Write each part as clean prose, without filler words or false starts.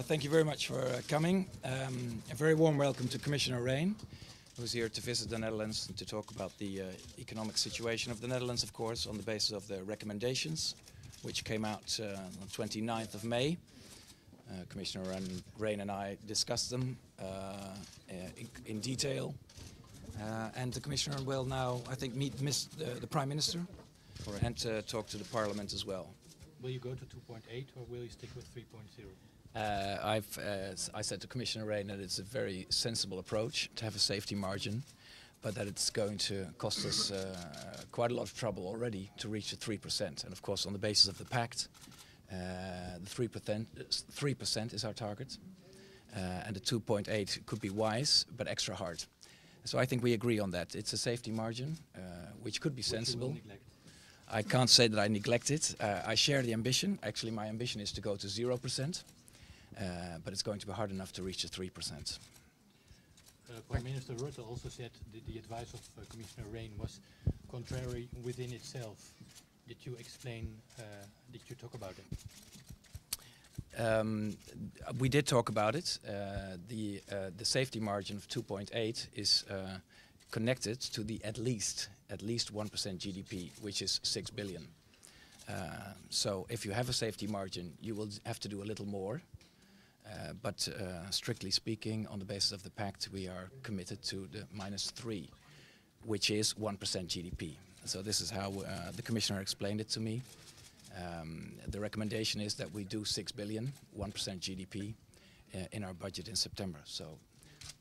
Thank you very much for coming. A very warm welcome to Commissioner REHN, who's here to visit the Netherlands and to talk about the economic situation of the Netherlands, of course, on the basis of the recommendations, which came out on 29th of May. Commissioner REHN and I discussed them in detail. And the Commissioner will now, I think, meet the Prime Minister and talk to the Parliament as well. Will you go to 2.8 or will you stick with 3.0? I said to Commissioner REHN that it's a very sensible approach to have a safety margin, but that it's going to cost us quite a lot of trouble already to reach the 3%. And of course, on the basis of the pact, the 3% is our target, and the 2.8 could be wise, but extra hard. So I think we agree on that. It's a safety margin, which could be sensible. I can't say that I neglect it. I share the ambition. Actually, my ambition is to go to 0%, but it's going to be hard enough to reach the 3%. Prime Minister Rutte also said the advice of Commissioner REHN was contrary within itself. Did you explain, did you talk about it? We did talk about it. The safety margin of 2.8 is connected to the at least 1% GDP, which is 6 billion. So if you have a safety margin, you will have to do a little more. But strictly speaking, on the basis of the pact, we are committed to the -3, which is 1% GDP. So this is how the Commissioner explained it to me. The recommendation is that we do 6 billion, 1% GDP, in our budget in September. So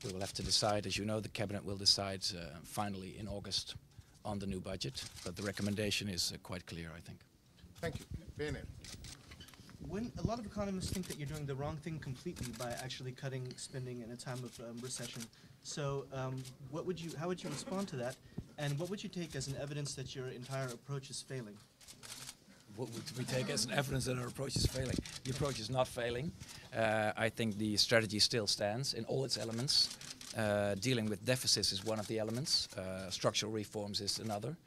we will have to decide. As you know, the Cabinet will decide finally in August on the new budget. But the recommendation is quite clear, I think. Thank you. Bene. When a lot of economists think that you're doing the wrong thing completely by actually cutting spending in a time of recession. So how would you respond to that? And what would you take as an evidence that your entire approach is failing? What would we take as an evidence that our approach is failing? The approach is not failing. I think the strategy still stands in all its elements. Dealing with deficits is one of the elements. Structural reforms is another.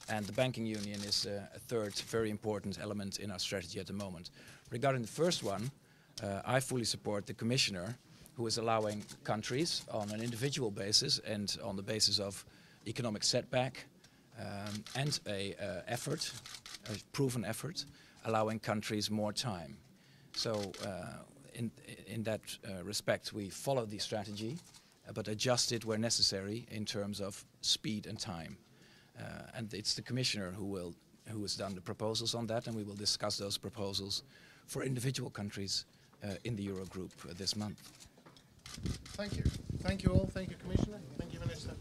And the banking union is a third very important element in our strategy at the moment. Regarding the first one, I fully support the Commissioner, who is allowing countries on an individual basis and on the basis of economic setback and a proven effort, allowing countries more time. So in that respect, we follow the strategy, but adjust it where necessary in terms of speed and time. And it's the Commissioner who has done the proposals on that, and we will discuss those proposals for individual countries in the Eurogroup this month. Thank you. Thank you all. Thank you, Commissioner. Thank you, Minister.